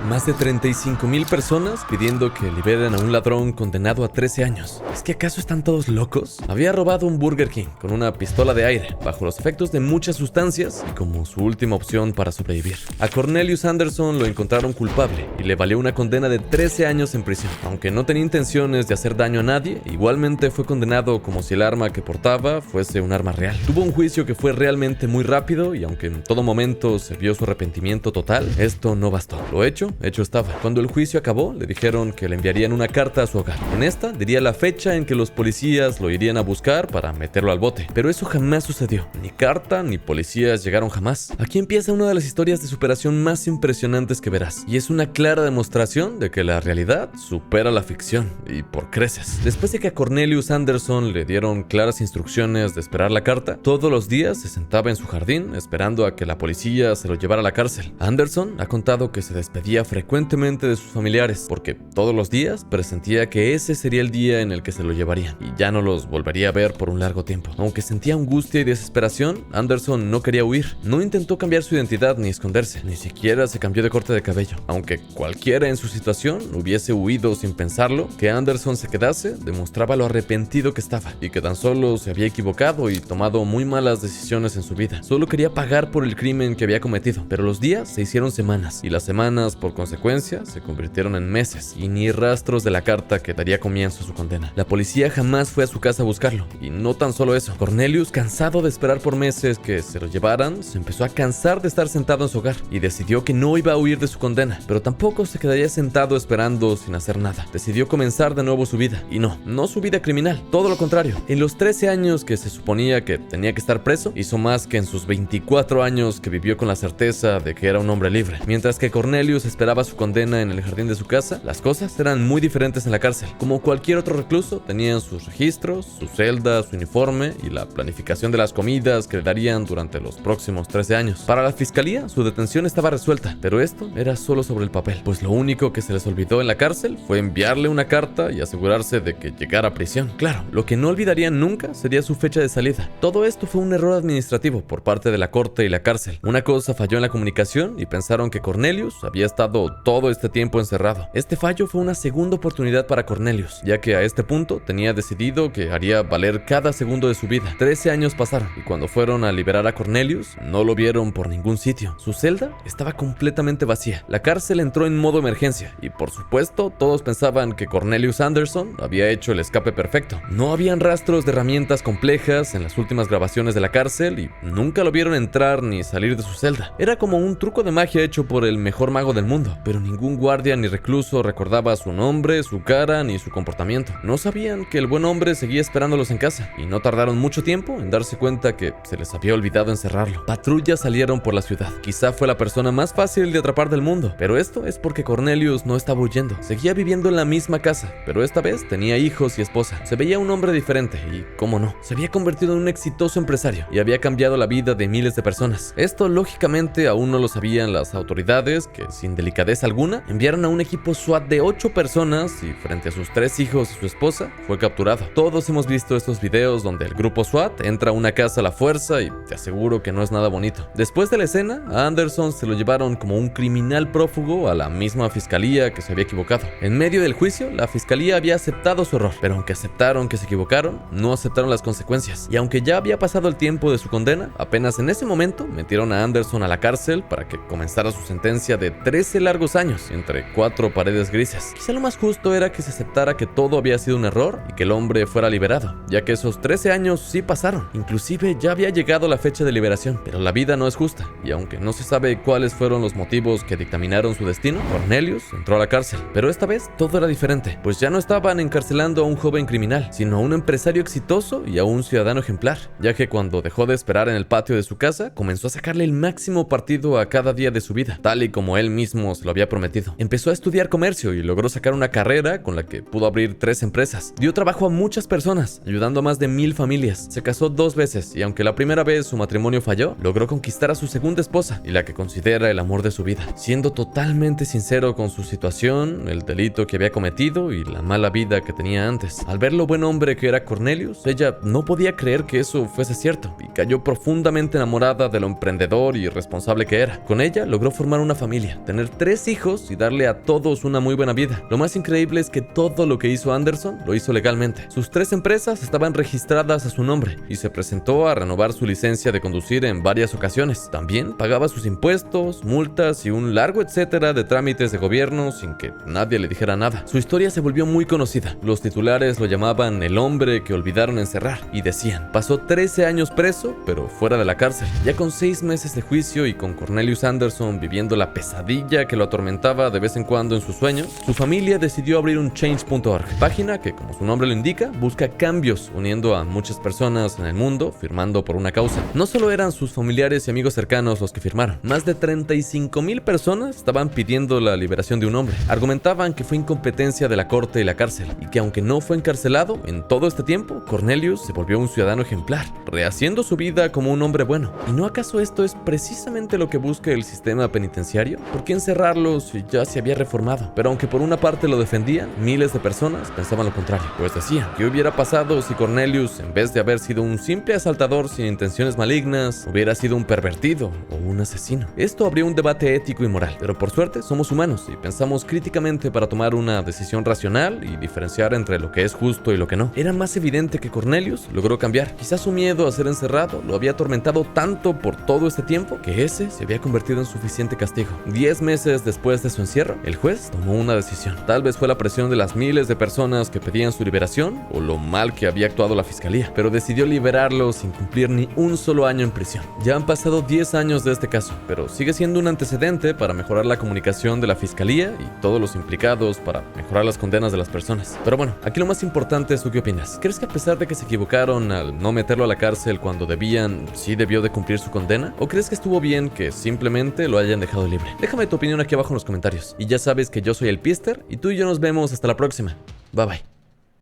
Más de 35,000 personas pidiendo que liberen a un ladrón condenado a 13 años. ¿Es que acaso están todos locos? Había robado un Burger King con una pistola de aire, bajo los efectos de muchas sustancias y como su última opción para sobrevivir. A Cornelius Anderson lo encontraron culpable y le valió una condena de 13 años en prisión. Aunque no tenía intenciones de hacer daño a nadie, igualmente fue condenado como si el arma que portaba fuese un arma real. Tuvo un juicio que fue realmente muy rápido y aunque en todo momento se vio su arrepentimiento total, esto no bastó. Lo hecho estaba. Cuando el juicio acabó, le dijeron que le enviarían una carta a su hogar. En esta diría la fecha en que los policías lo irían a buscar para meterlo al bote. Pero eso jamás sucedió. Ni carta ni policías llegaron jamás. Aquí empieza una de las historias de superación más impresionantes que verás. Y es una clara demostración de que la realidad supera la ficción. Y por creces. Después de que a Cornelius Anderson le dieron claras instrucciones de esperar la carta, todos los días se sentaba en su jardín esperando a que la policía se lo llevara a la cárcel. Anderson ha contado que se despedía frecuentemente de sus familiares porque todos los días presentía que ese sería el día en el que se lo llevarían y ya no los volvería a ver por un largo tiempo. Aunque sentía angustia y desesperación, Anderson no quería huir. No intentó cambiar su identidad ni esconderse, ni siquiera se cambió de corte de cabello. Aunque cualquiera en su situación hubiese huido sin pensarlo, que Anderson se quedase demostraba lo arrepentido que estaba y que tan solo se había equivocado y tomado muy malas decisiones en su vida. Solo quería pagar por el crimen que había cometido, pero los días se hicieron semanas y las semanas por consecuencia se convirtieron en meses y ni rastros de la carta que daría comienzo a su condena. La policía jamás fue a su casa a buscarlo y no tan solo eso. Cornelius, cansado de esperar por meses que se lo llevaran, se empezó a cansar de estar sentado en su hogar y decidió que no iba a huir de su condena, pero tampoco se quedaría sentado esperando sin hacer nada. Decidió comenzar de nuevo su vida y no su vida criminal, todo lo contrario. En los 13 años que se suponía que tenía que estar preso, hizo más que en sus 24 años que vivió con la certeza de que era un hombre libre. Mientras que Cornelius esperaba su condena en el jardín de su casa, las cosas eran muy diferentes en la cárcel. Como cualquier otro recluso, tenían sus registros, su celda, su uniforme y la planificación de las comidas que le darían durante los próximos 13 años. Para la fiscalía, su detención estaba resuelta, pero esto era solo sobre el papel, pues lo único que se les olvidó en la cárcel fue enviarle una carta y asegurarse de que llegara a prisión. Claro, lo que no olvidarían nunca sería su fecha de salida. Todo esto fue un error administrativo por parte de la corte y la cárcel. Una cosa falló en la comunicación y pensaron que Cornelius había estado todo este tiempo encerrado. Este fallo fue una segunda oportunidad para Cornelius, ya que a este punto tenía decidido que haría valer cada segundo de su vida. 13 años pasaron y cuando fueron a liberar a Cornelius, no lo vieron por ningún sitio. Su celda estaba completamente vacía. La cárcel entró en modo emergencia y por supuesto todos pensaban que Cornelius Anderson había hecho el escape perfecto. No habían rastros de herramientas complejas en las últimas grabaciones de la cárcel y nunca lo vieron entrar ni salir de su celda. Era como un truco de magia hecho por el mejor mago del mundo, pero ningún guardia ni recluso recordaba su nombre, su cara ni su comportamiento. No sabían que el buen hombre seguía esperándolos en casa y no tardaron mucho tiempo en darse cuenta que se les había olvidado encerrarlo. Patrullas salieron por la ciudad. Quizá fue la persona más fácil de atrapar del mundo, pero esto es porque Cornelius no estaba huyendo. Seguía viviendo en la misma casa, pero esta vez tenía hijos y esposa. Se veía un hombre diferente y, cómo no, se había convertido en un exitoso empresario y había cambiado la vida de miles de personas. Esto lógicamente aún no lo sabían las autoridades, que sin delicadeza alguna enviaron a un equipo SWAT de 8 personas y frente a sus 3 hijos y su esposa fue capturado. Todos hemos visto estos videos donde el grupo SWAT entra a una casa a la fuerza y te aseguro que no es nada bonito. Después de la escena, a Anderson se lo llevaron como un criminal prófugo a la misma fiscalía que se había equivocado. En medio del juicio, la fiscalía había aceptado su error, pero aunque aceptaron que se equivocaron, no aceptaron las consecuencias. Y aunque ya había pasado el tiempo de su condena, apenas en ese momento metieron a Anderson a la cárcel para que comenzara su sentencia de 13 largos años entre 4 paredes grises. Quizá lo más justo era que se aceptara que todo había sido un error y que el hombre fuera liberado, ya que esos 13 años sí pasaron. Inclusive ya había llegado la fecha de liberación, pero la vida no es justa y aunque no se sabe cuáles fueron los motivos que dictaminaron su destino, Cornelius entró a la cárcel. Pero esta vez todo era diferente, pues ya no estaban encarcelando a un joven criminal, sino a un empresario exitoso y a un ciudadano ejemplar, ya que cuando dejó de esperar en el patio de su casa, comenzó a sacarle el máximo partido a cada día de su vida, tal y como él mismo se lo había prometido. Empezó a estudiar comercio y logró sacar una carrera con la que pudo abrir 3 empresas. Dio trabajo a muchas personas, ayudando a más de 1000 familias. Se casó 2 veces y aunque la primera vez su matrimonio falló, logró conquistar a su segunda esposa y la que considera el amor de su vida, siendo totalmente sincero con su situación, el delito que había cometido y la mala vida que tenía antes. Al ver lo buen hombre que era Cornelius, ella no podía creer que eso fuese cierto y cayó profundamente enamorada de lo emprendedor y responsable que era. Con ella logró formar una familia, tener 3 hijos y darle a todos una muy buena vida. Lo más increíble es que todo lo que hizo Anderson lo hizo legalmente. Sus 3 empresas estaban registradas a su nombre y se presentó a renovar su licencia de conducir en varias ocasiones. También pagaba sus impuestos, multas y un largo etcétera de trámites de gobierno sin que nadie le dijera nada. Su historia se volvió muy conocida. Los titulares lo llamaban el hombre que olvidaron encerrar y decían, pasó 13 años preso, pero fuera de la cárcel. Ya con 6 meses de juicio y con Cornelius Anderson viviendo la pesadilla que lo atormentaba de vez en cuando en sus sueños, su familia decidió abrir un change.org, página que, como su nombre lo indica, busca cambios uniendo a muchas personas en el mundo firmando por una causa. No solo eran sus familiares y amigos cercanos los que firmaron, más de 35,000 personas estaban pidiendo la liberación de un hombre. Argumentaban que fue incompetencia de la corte y la cárcel, y que aunque no fue encarcelado en todo este tiempo, Cornelius se volvió un ciudadano ejemplar, rehaciendo su vida como un hombre bueno. ¿Y no acaso esto es precisamente lo que busca el sistema penitenciario? ¿Por qué encerrarlo si ya se había reformado? Pero aunque por una parte lo defendían, miles de personas pensaban lo contrario, pues decían, ¿qué hubiera pasado si Cornelius, en vez de haber sido un simple asaltador sin intenciones malignas, hubiera sido un pervertido o un asesino? Esto abrió un debate ético y moral, pero por suerte somos humanos y pensamos críticamente para tomar una decisión racional y diferenciar entre lo que es justo y lo que no. Era más evidente que Cornelius logró cambiar. Quizás su miedo a ser encerrado lo había atormentado tanto por todo este tiempo que ese se había convertido en suficiente castigo. 10 meses después de su encierro, el juez tomó una decisión. Tal vez fue la presión de las miles de personas que pedían su liberación o lo mal que había actuado la fiscalía, pero decidió liberarlo sin cumplir ni un solo año en prisión. Ya han pasado 10 años de este caso, pero sigue siendo un antecedente para mejorar la comunicación de la fiscalía y todos los implicados para mejorar las condenas de las personas. Pero bueno, aquí lo más importante es tú qué opinas. ¿Crees que a pesar de que se equivocaron al no meterlo a la cárcel cuando debían, sí debió de cumplir su condena? ¿O crees que estuvo bien que simplemente lo hayan dejado libre? Déjame tu opinión aquí abajo en los comentarios. Y ya sabes que yo soy el Pister y tú y yo nos vemos hasta la próxima. Bye bye.